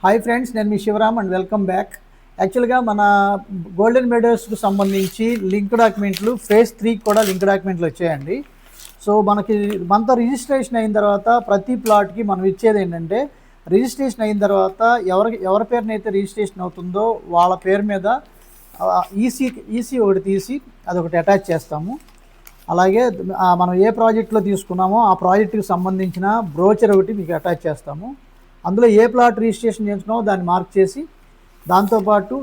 Hi friends, నేను మీ Shivaram and welcome back. యాక్చువల్గా మన గోల్డెన్ మెడోస్కి సంబంధించి లింక్ డాక్యుమెంట్లు ఫేజ్ 3 కూడా లింక్ డాక్యుమెంట్లు వచ్చాయండి. సో మనతో రిజిస్ట్రేషన్ అయిన తర్వాత ప్రతి ప్లాట్కి మనం ఇచ్చేది ఏంటంటే, రిజిస్ట్రేషన్ అయిన తర్వాత ఎవరి పేరునైతే రిజిస్ట్రేషన్ అవుతుందో వాళ్ళ పేరు మీద ఈసీ ఒకటి తీసి అదొకటి అటాచ్ చేస్తాము. అలాగే మనం ఏ ప్రాజెక్ట్లో తీసుకున్నామో ఆ ప్రాజెక్టుకి సంబంధించిన బ్రోచర్ ఒకటి మీకు అటాచ్ చేస్తాము. అందులో ఏ ప్లాట్ రిజిస్ట్రేషన్ చేస్తున్నామో దాన్ని మార్క్ చేసి, దాంతోపాటు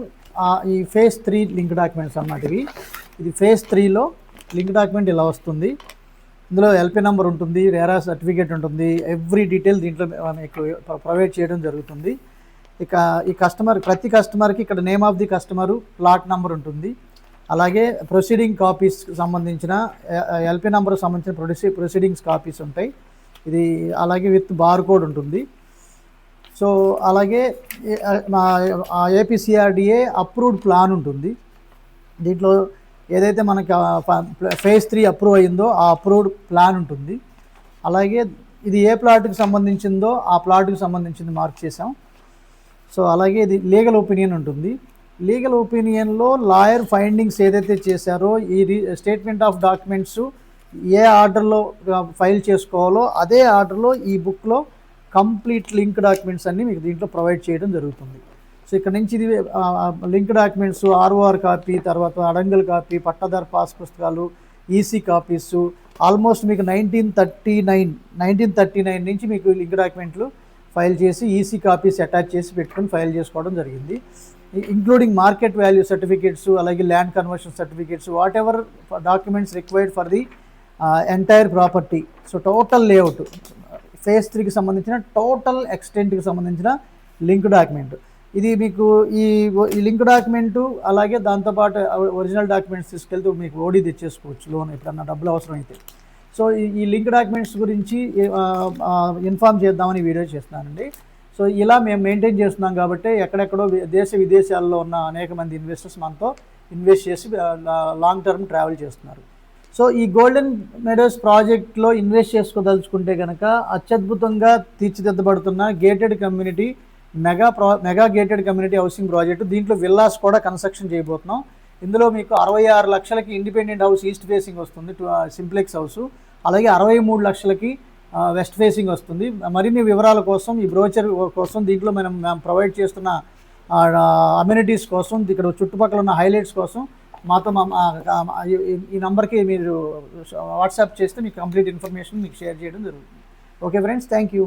ఈ ఫేజ్ 3 లింక్ డాక్యుమెంట్స్ అన్నమాట. ఇది ఫేజ్ 3లో లింక్ డాక్యుమెంట్ ఇలా వస్తుంది. ఇందులో ఎల్పీ నెంబర్ ఉంటుంది, రేరా సర్టిఫికేట్ ఉంటుంది, ఎవ్రీ డీటెయిల్ దీంట్లో మీకు ప్రొవైడ్ చేయడం జరుగుతుంది. ఇక ఈ ప్రతి కస్టమర్కి ఇక్కడ name of the customer, plot number ఉంటుంది. అలాగే ప్రొసీడింగ్ కాపీస్కి సంబంధించిన ఎల్పీ నెంబర్కి సంబంధించిన ప్రొసీడింగ్స్ కాపీస్ ఉంటాయి. ఇది అలాగే విత్ బార్ కోడ్ ఉంటుంది. సో అలాగే ఏపీసీఆర్డీఏ అప్రూవ్డ్ ప్లాన్ ఉంటుంది. దీంట్లో ఏదైతే మనకి ఫేజ్ 3 అప్రూవ్ అయ్యిందో ఆ అప్రూవ్డ్ ప్లాన్ ఉంటుంది. అలాగే ఇది ఏ ప్లాట్కి సంబంధించిందో ఆ ప్లాట్కి సంబంధించింది మార్క్ చేసాం. సో అలాగే ఇది లీగల్ ఒపీనియన్ ఉంటుంది. లీగల్ ఒపీనియన్లో లాయర్ ఫైండింగ్స్ ఏదైతే చేశారో ఈ స్టేట్మెంట్ ఆఫ్ డాక్యుమెంట్స్ ఏ ఆర్డర్లో ఫైల్ చేసుకోవాలో అదే ఆర్డర్లో ఈ బుక్లో కంప్లీట్ లింక్ డాక్యుమెంట్స్ అన్నీ మీకు దీంట్లో ప్రొవైడ్ చేయడం జరుగుతుంది. సో ఇక్కడ నుంచి ఇది లింక్ డాక్యుమెంట్స్, ఆర్ఓఆర్ కాపీ, తర్వాత అడంగల్ కాపీ, పట్టాదారు పాస్ పుస్తకాలు, ఈసీ కాపీసు, ఆల్మోస్ట్ మీకు 1939 నుంచి మీకు లింక్ డాక్యుమెంట్లు ఫైల్ చేసి ఈసీ కాపీస్ అటాచ్ చేసి పెట్టుకొని ఫైల్ చేసుకోవడం జరిగింది. ఇంక్లూడింగ్ మార్కెట్ వాల్యూ సర్టిఫికేట్స్, అలాగే land conversion certificates, what ever documents required for the entire property. So total layout phase 3కి సంబంధించిన టోటల్ ఎక్స్టెంట్కి సంబంధించిన లింక్ డాక్యుమెంట్. ఇది మీకు ఈ లింక్ డాక్యుమెంటు అలాగే దాంతోపాటు ఒరిజినల్ డాక్యుమెంట్స్ తీసుకెళ్తూ మీకు ఓడీ తెచ్చేసుకోవచ్చు లోన్ ఎప్పుడన్నా డబ్బులు అవసరం అయితే. సో ఈ లింక్ డాక్యుమెంట్స్ గురించి ఇన్ఫామ్ చేద్దామని వీడియో చేస్తున్నానండి. సో ఇలా మేము మెయింటైన్ చేస్తున్నాం కాబట్టి ఎక్కడెక్కడో దేశ విదేశాల్లో ఉన్న అనేక మంది ఇన్వెస్టర్స్ మనతో ఇన్వెస్ట్ చేసి లాంగ్ టర్మ్ ట్రావెల్ చేస్తున్నారు. సో ఈ గోల్డెన్ మెడోస్ ప్రాజెక్ట్లో ఇన్వెస్ట్ చేసుకోదలుచుకుంటే కనుక అత్యద్భుతంగా తీర్చిదిద్దబడుతున్న gated community mega gated community housing project. దీంట్లో విల్లాస్ కూడా కన్స్ట్రక్షన్ చేయబోతున్నాం. ఇందులో మీకు 66 లక్షలకి ఇండిపెండెంట్ హౌస్ ఈస్ట్ ఫేసింగ్ వస్తుంది, సింప్లెక్స్ హౌస్. అలాగే 63 లక్షలకి వెస్ట్ ఫేసింగ్ వస్తుంది. మరిన్ని వివరాల కోసం ఈ బ్రోచర్ కోసం దీంట్లో మేము ప్రొవైడ్ చేస్తున్న అమ్యూనిటీస్ కోసం, ఇక్కడ చుట్టుపక్కల ఉన్న హైలైట్స్ కోసం మాతో ఈ నెంబర్కి మీరు వాట్సాప్ చేస్తే మీకు కంప్లీట్ ఇన్ఫర్మేషన్ మీకు షేర్ చేయడం జరుగుతుంది. Okay friends, thank you.